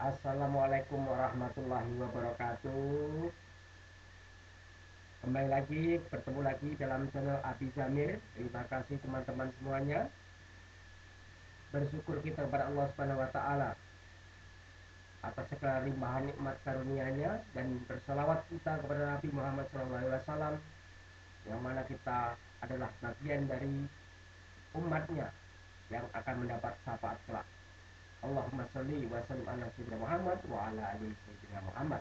Assalamualaikum warahmatullahi wabarakatuh. Kembali lagi, bertemu lagi dalam channel Abi Jamil. Terima kasih teman-teman semuanya. Bersyukur kita kepada Allah Subhanahu wa taala atas segala limpahan nikmat karunia-Nya dan bersalawat kita kepada Nabi Muhammad SAW yang mana kita adalah bagian dari umatnya yang akan mendapat syafaat kelak. Allahumma sholli wa sallim ala sayyidina Muhammad wa ala ali sayyidina Muhammad.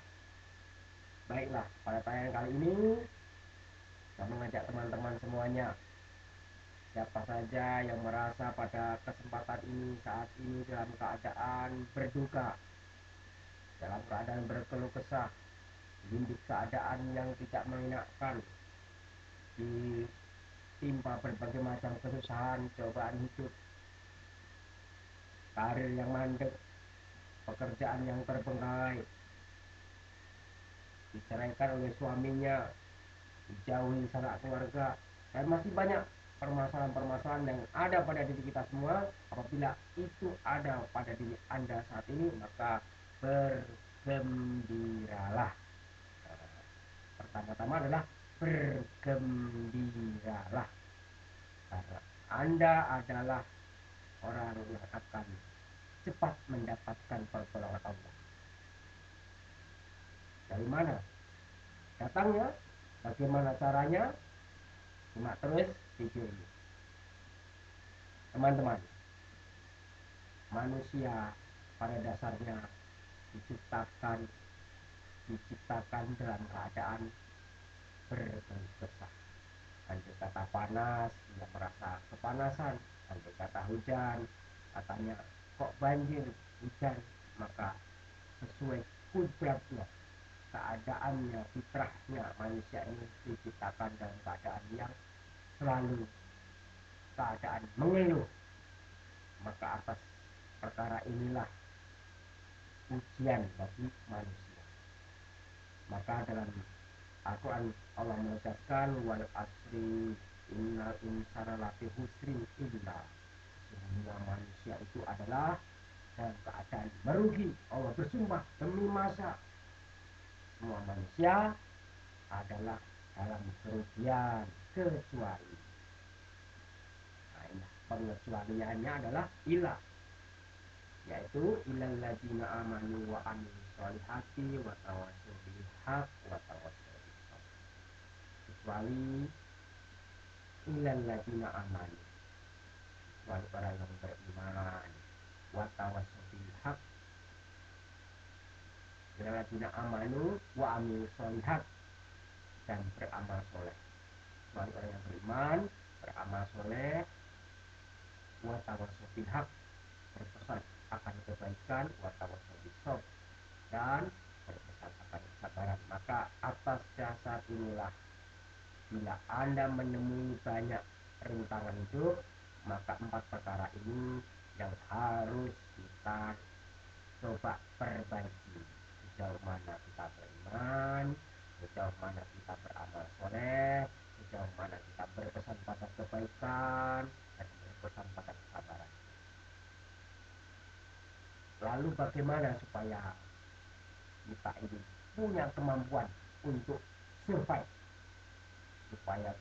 Baiklah, pada tayangan kali ini saya mengajak teman-teman semuanya, siapa saja yang merasa pada kesempatan ini, saat ini dalam keadaan berduka, dalam keadaan berkeluh kesah, di keadaan yang tidak mengenakan, ditimpa berbagai macam kesusahan, cobaan hidup, karir yang mandek, pekerjaan yang terbengkalai, diceraikan oleh suaminya, dijauhi sanak keluarga, dan masih banyak permasalahan-permasalahan yang ada pada diri kita semua. Apabila itu ada pada diri Anda saat ini, maka bergembiralah. Pertama-tama adalah bergembiralah, karena Anda adalah orang yang akan cepat mendapatkan pertolongan Allah. Dari mana datangnya? Bagaimana caranya? Simak terus video ini. Teman-teman, manusia pada dasarnya diciptakan diciptakan dalam keadaan berkeluh kesah. Andai kata panas, dia merasa kepanasan. Andai kata hujan, katanya kok banjir, hujan. Maka sesuai kudratnya, keadaannya, fitrahnya, manusia ini diciptakan dalam keadaan yang selalu keadaan mengeluh. Maka atas perkara inilah ujian bagi manusia. Maka dalam Al-Quran Allah menegaskan wal asri innal insana lafi husrin illa, semua manusia itu adalah dalam keadaan merugi. Allah bersumpah demi masa semua manusia adalah dalam kerugian kecuali, nah, pengecualiannya adalah ilah, yaitu ilal ladina amanu wa amilus solihati wa tawassaw bil haq wa tawassaw bis sabr, kecuali ilal ladina amanu, kecuali orang yang beriman, wa tawassaw bil haq, ilal ladina amanu wa amilus solihat, dan beramal soleh, kecuali orang yang beriman, beramal soleh, wa tawassaw bil haq, berpesan akan kebaikan, wa tawassaw bis sabr, dan berpesan akan kesabaran. Maka atas dasar inilah, bila Anda menemui banyak rintangan hidup, maka 4 perkara ini yang harus kita coba perbaiki. Sejauh mana kita beriman, sejauh mana kita beramal soleh, sejauh mana kita berpesan pada kebaikan dan berpesan pada kesabaran. Lalu bagaimana supaya kita ini punya kemampuan untuk survive, supaya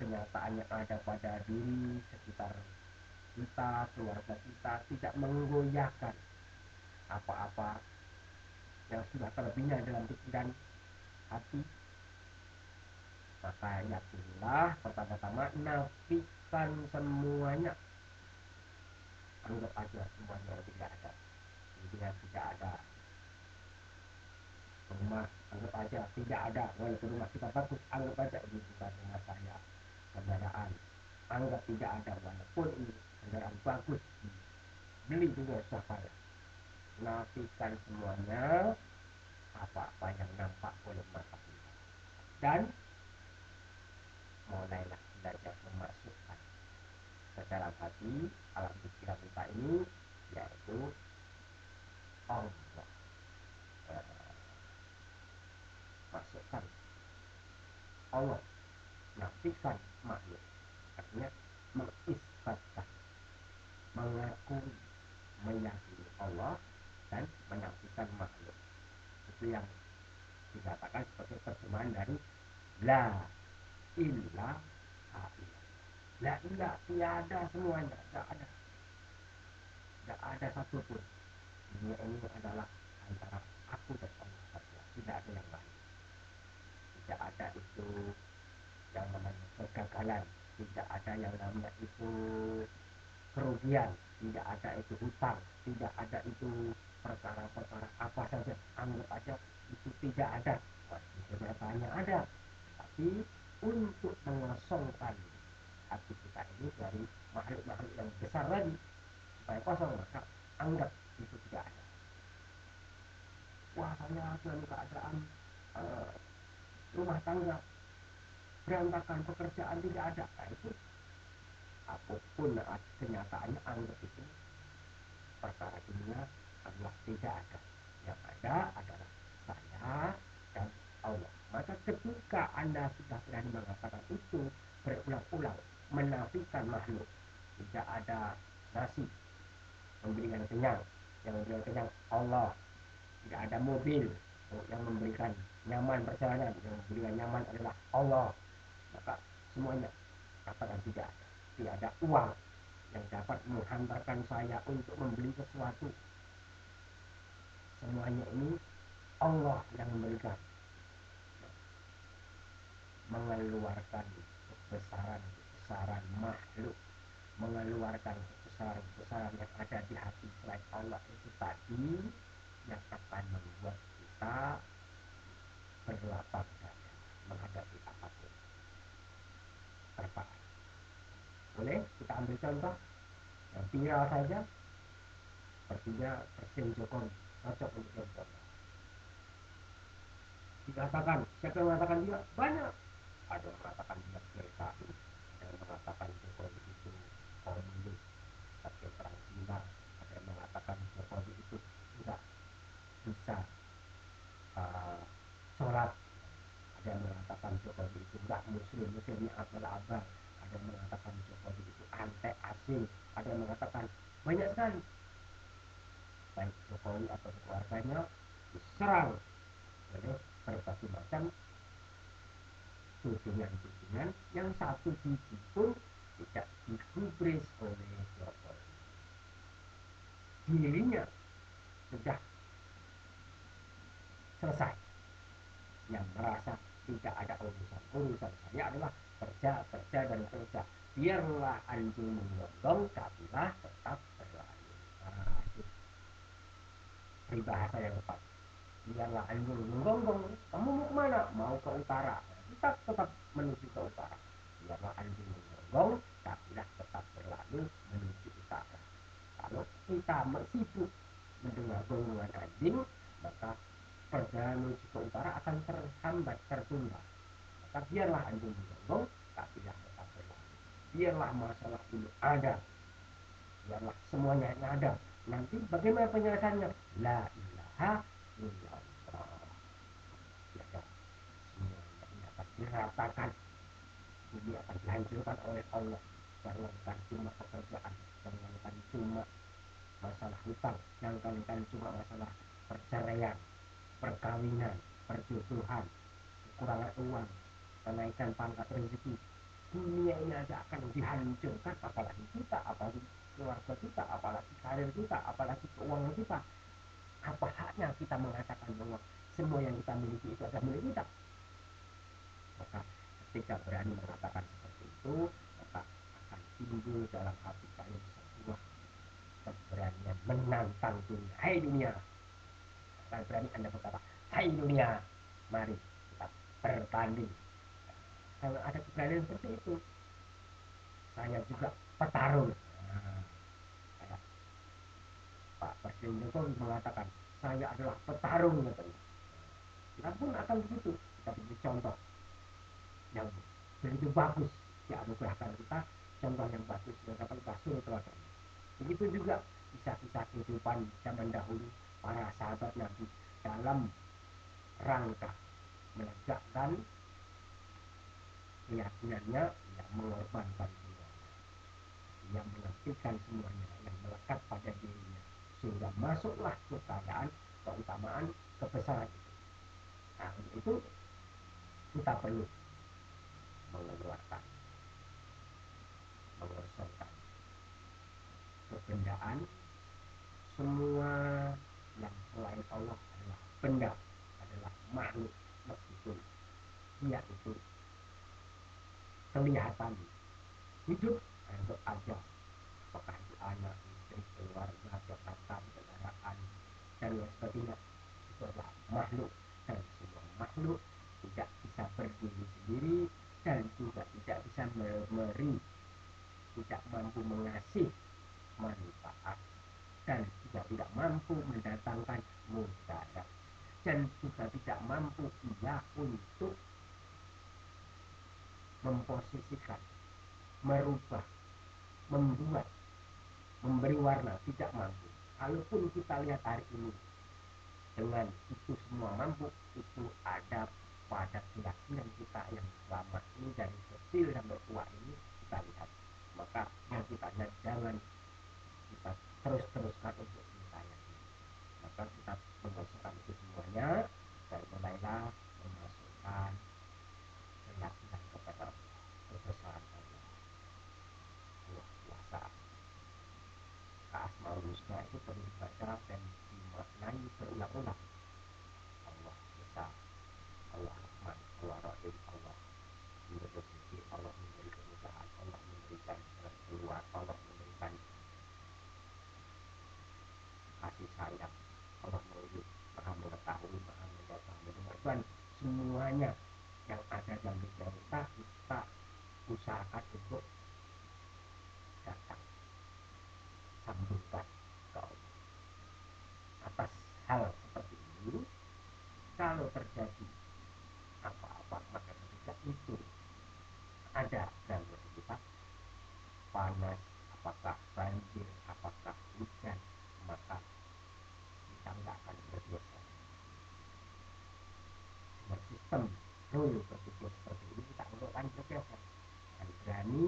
kenyataan yang ada pada diri sekitar kita, keluarga kita, tidak menggoyahkan apa-apa yang sudah terlebihnya dalam pikiran hati. Maka yakinlah, pertama-tama nafikan semuanya, anggap aja semuanya tidak ada. Kemudian tidak ada rumah, anggap aja tidak ada, walaupun rumah kita bagus, anggap aja ini bukan rumah saya. Kendaraan, anggap tidak ada, walaupun ini kendaraan bagus, beli juga susah payah. Nafikan semuanya, apa-apa yang nampak oleh mata kita, dan mulailah belajar memasukkan ke dalam hati alam pikiran kita ini, yaitu Allah. Masukkan Allah, nafikan makhluk, artinya mengisbatkan, mengakui, meyakini Allah dan menafikan makhluk. Itu yang dikatakan sebagai terjemahan dari la ilaha illallah. La ilah, tiada semuanya, tidak ada satupun. Dunia ini adalah antara aku dan Allah saja, tidak ada yang lain. Tidak ada itu yang namanya kegagalan, tidak ada yang namanya itu kerugian, tidak ada itu hutang, tidak ada itu perkara-perkara apa saja, anggap aja itu tidak ada. Kenyataannya ada, tapi untuk mengosongkan hati kita ini dari makhluk-makhluk yang besar lagi supaya kosong, maka anggap itu tidak ada. Wah, saya dalam keadaan rumah tangga berantakan, pekerjaan tidak ada. Nah, itu apapun kenyataannya, anggap itu perkara dunia adalah tidak ada. Yang ada adalah saya dan Allah. Maka ketika Anda sudah berani mengatakan itu berulang-ulang, menafikan makhluk, tidak ada nasi memberikan kenyang, yang memberikan kenyang Allah, tidak ada mobil yang memberikan nyaman perjalanan, yang memberikan nyaman adalah Allah, maka semuanya katakan tidak ada. Tidak ada uang yang dapat menghantarkan saya untuk membeli sesuatu, semuanya ini Allah yang memberikan. Mengeluarkan kebesaran makhluk, mengeluarkan kebesaran yang ada di hati selain Allah itu tadi yang akan membuat kita berlapang dada menghadapi apapun. Terpakai. Boleh kita ambil contoh yang viral saja, sepertinya Presiden Jokowi cocok untuk jadi contoh. Dikatakan, siapa yang mengatakan dia? Banyak. Ada yang mengatakan dia PKI, ada yang mengatakan Jokowi itu komunis, sebagai perang Cina, ada yang mengatakan Jokowi itu tidak bisa sholat, ada yang mengatakan Jokowi itu enggak muslimnya abal-abal, ada yang mengatakan Jokowi itu anti asing, ada yang mengatakan banyak sekali. Baik Jokowi atau keluarganya diserang oleh berbagai macam tudingan-tudingan yang satu biji pun tidak digubris oleh Jokowi. Dirinya sudah selesai, yang merasa tidak ada urusan saya adalah kerja dan kerja, biarlah anjing menggonggong tapilah tetap berlalu. Nah, itu peribahasa yang tepat. Biarlah anjing menggonggong, kamu mau kemana? Mau ke utara, kita tetap menuju ke utara. Biarlah anjing menggonggong tapilah tetap berlalu menuju utara. Kalau kita sibuk mendengar gonggongan anjing, maka perjalanan menuju ke utara akan terhambat, tertunda. Maka biarlah anjing menggonggong, tapilah tetap berlalu. Biarlah masalah ini ada, biarlah semuanya ini ada. Nanti bagaimana penyelesaiannya? La ilaha illallah. Tiada, semuanya ini akan diratakan. Ini akan dihancurkan oleh Allah. Jangankan cuma pekerjaan, jangankan cuma masalah hutang, jangankan cuma masalah perceraian, perkawinan, perjodohan, kekurangan uang, kenaikan pangkat rezeki, dunia ini aja akan dihancurkan, apalagi kita, apalagi keluarga kita, apalagi karir kita, apalagi keuangan kita. Apa haknya kita mengatakan bahwa semua yang kita miliki itu adalah milik kita? Maka ketika berani mengatakan seperti itu, maka akan timbul dalam hati kalian sebuah keberanian menantang dunia. Hai dunia, akan berani Anda berkata, hai dunia, mari kita bertanding. Kalau ada keberanian seperti itu, saya juga petarung. Nah, kayak Pak Presiden Jokowi mengatakan, saya adalah petarung. Katanya. Kita pun akan begitu. Kita beri contoh yang begitu bagus dianugerahkan kita, contoh yang bagus yang dapat kita suri teladan. Begitu juga kisah-kisah kehidupan zaman dahulu para sahabat Nabi dalam rangka menegakkan keyakinannya, yang mengorbankan semuanya, yang mengabdikan semuanya yang melekat pada dirinya, sehingga masuklah keutamaan kebesaran itu. Nah, untuk itu kita perlu mengeluarkan, mengosongkan kebendaan. Semua yang selain Allah adalah benda, adalah makhluk, meskipun dia itu kelihatan hidup untuk aja, apakah itu anak, istri, keluarga, jabatan, kendaraan, dan lain sebagainya, itu adalah makhluk. Dan semua makhluk tidak bisa berdiri sendiri dan juga tidak bisa memberi, tidak mampu mengasih manfaat, dan juga tidak mampu mendatangkan mudarat, dan juga tidak mampu ia untuk memposisikan, merubah, membuat, memberi warna, tidak mampu. Kalaupun kita lihat hari ini dengan itu semua mampu, itu ada pada keyakinan kita yang selama ini dari kecil sampai tua ini kita lihat. Maka yang kita lihat jangan kita terus-teruskan untuk kita yakini. Maka kita memasukkan itu semuanya dan mulailah memasukkan keyakinan kepada kebesaran Allah, Allah kuasa. Asmaul Husna itu perlu dibaca dan dimaknai berulang-ulang. Allah besar, Allah Rahman, Allah Rahim, Allah memberi rezeki, Allah memberi kemudahan, Allah memberikan jalan keluar, Allah memberikan kasih sayang, Allah maha mengetahui, maha melihat, maha mendengar. Dan semuanya yang ada dalam kita, kita usahakan untuk datang, sambungkan ke Allah. Atas hal seperti ini, kalau terjadi apa-apa, maka ketika itu ada gangguan kita, panas, apakah banjir, apakah hujan, maka kita nggak akan bergeser. Dengan sistem rule berpikir seperti ini, kita nggak akan bergeser. Dan berani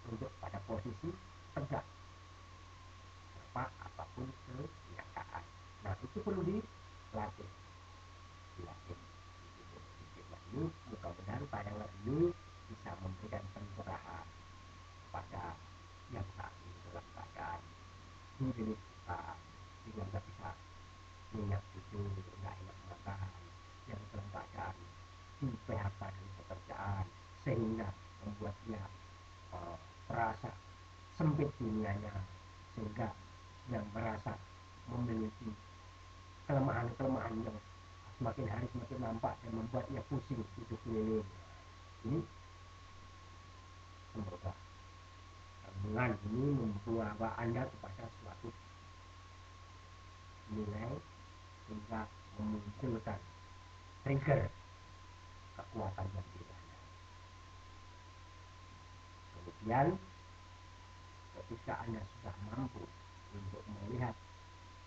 untuk pada posisi tegak, apapun kenyataan. Nah, itu perlu dilatih. Nah, ini mudah-mudahan tayangan ini bisa memberikan pencerahan pada yang saat ini dalam keadaan diri kita, sehingga nggak bisa nyenyak tidur, nggak enak makan, yang dalam keadaan di PHK dari pekerjaan, sehingga membuatnya merasa sempit dunianya, sehingga yang merasa memiliki kelemahan-kelemahan yang semakin hari semakin nampak dan membuatnya pusing hidup keliling. Ini semoga renungan ini membawa Anda kepada suatu nilai sehingga memunculkan trigger kekuatan yang diri Anda. Kemudian ketika Anda sudah mampu untuk melihat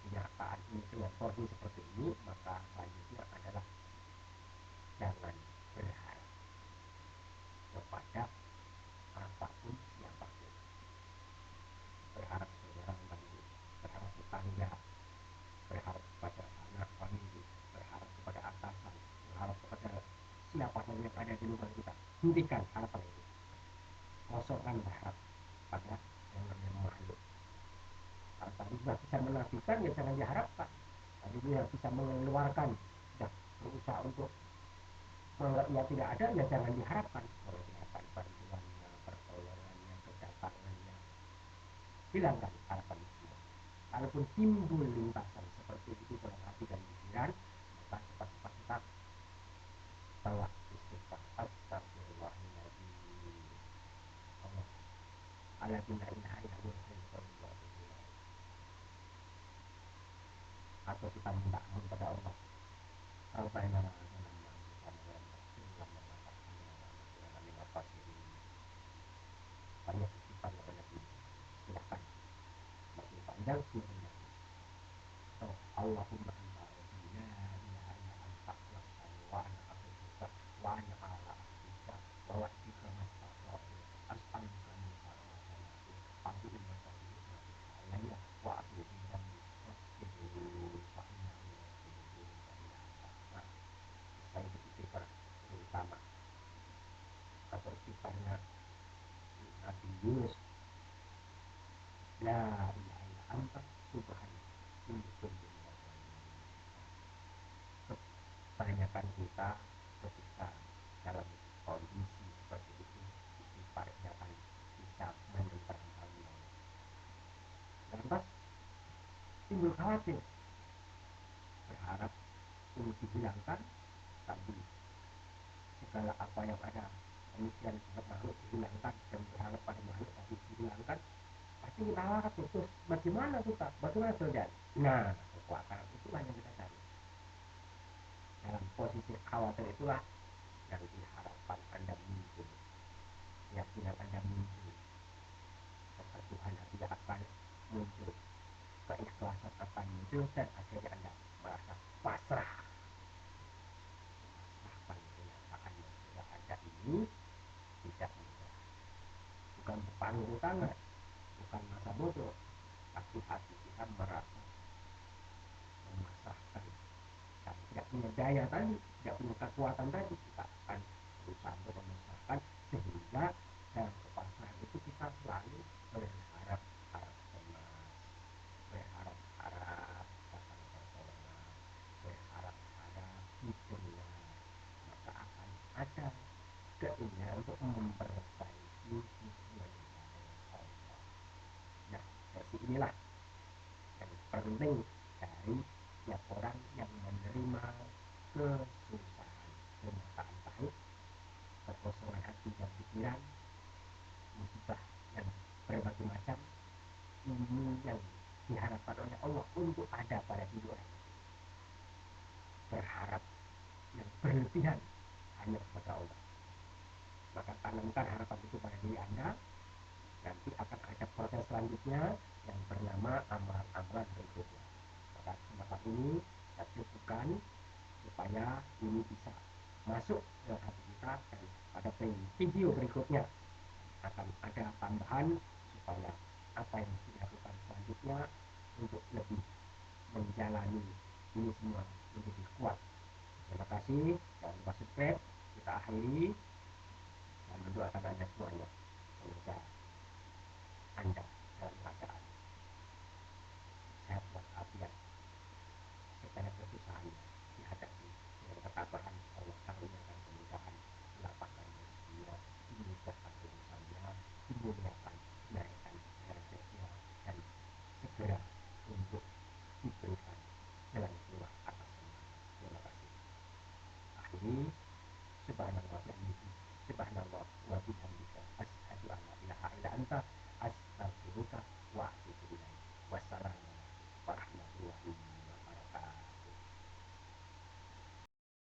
kenyataan ini dengan kondisi seperti ini, maka selanjutnya adalah jangan berharap kepada apapun siapapun. Berharap saudara membantu, berharap tetangga, berharap kepada anak famili, berharap kepada atasan, berharap kepada siapa saja yang ada di luar kita. Hentikan harapan itu. Kosongkan harap pada yang namanya makhluk. Kalau tadi sudah bisa menafikan, ya jangan diharapkan. Tadi dia bisa mengeluarkan, sudah berusaha untuk menganggap ia tidak ada, ya jangan diharapkan. Kelihatan bantuannya, pertolongannya, kedatangannya. Hilangkan harapan itu. Kalaupun timbul lintasan seperti itu dalam hati dan pikiran, maka cepat-cepat kita bawa istighfar. Astagfirullahaladzim. Allah. Ala bila ilaha illallah. Atau kita minta ampun pada Allah. Rabbana zalamna anfusana wa lam taghfir lana wa tarhamna lanakunanna minal khasirin. Banyak istighfar ya Nabi. Silakan. Makin panjang semakin bagus. So, Allahumma anta rabbi la ilaha illa anta khalaqtani wa ana abduka wa ana ala ahdika wa wa'dika mastata'tu as'aluka min syarri ma sana'tu adu'u laka bi ni'matika alayya wa atubu karena Nabi Yunus, la ilaha illa anta subhanaka inni kuntu minadz dzalimin. Kebanyakan kita ketika dalam kondisi seperti itu istighfarnya akan bisa menenteramkan nyawa. Lantas timbul khawatir, berharap untuk dihilangkan tadi segala apa yang ada pemikiran terhadap makhluk dihilangkan dan berharap pada makhluk tadi dihilangkan, pasti kita khawatir. Terus bagaimana kita? Bagaimana terjadi? Nah, kekuatan itulah yang kita cari. Dalam posisi khawatir itulah nanti harapan Anda muncul, keyakinan Anda muncul, keteguhan hati akan muncul, keikhlasan akan muncul, dan akhirnya Anda merasa pasrah. Pasrahkan kenyataan yang sudah ada ini tidak mudah. Bukan berpangku tangan, bukan masa bodoh, tapi hati kita merasa memasrahkan. Karena tidak punya daya tadi, tidak punya kekuatan tadi, kita akan berusaha untuk memasrahkan, sehingga dalam kepasrahan itu kita selalu berharap cemas, berharap datang pertolongan, berharap hidayah, maka akan ada keinginan untuk memperbaiki hubungan kita dengan Allah. Nah, versi inilah yang penting dari setiap orang yang menerima kesusahan, kenyataan pahit, kekosongan hati dan pikiran, musibah yang berbagai macam, ini yang diharapkan oleh Allah untuk ada pada diri orang. Berharap yang berlebihan hanya kepada Allah. Maka tanamkan harapan itu pada diri Anda. Nanti akan ada proses selanjutnya yang bernama amalan-amalan berikutnya. Pada kesempatan ini saya cukupkan supaya ini bisa masuk ke hati kita, dan pada video berikutnya akan ada tambahan supaya apa yang harus dilakukan selanjutnya untuk lebih menjalani ini semua menjadi kuat. Terima kasih, jangan lupa subscribe. Kita akhiri dan mendoakan Anda semuanya. Semoga Anda dalam keadaan sehat walafiat, segala kesusahannya dihadapi dengan ketabahan. Allah karuniakan kemudahan, melapangkan rezekinya, dimudahkan urusannya, dimuliakan, dinaikkan derajatnya, dan segera untuk diberikan jalan keluar atas semuanya. Terima kasih. Akhiri, subhanallah wa bihamdihi, subhanallah wa bihamdihi.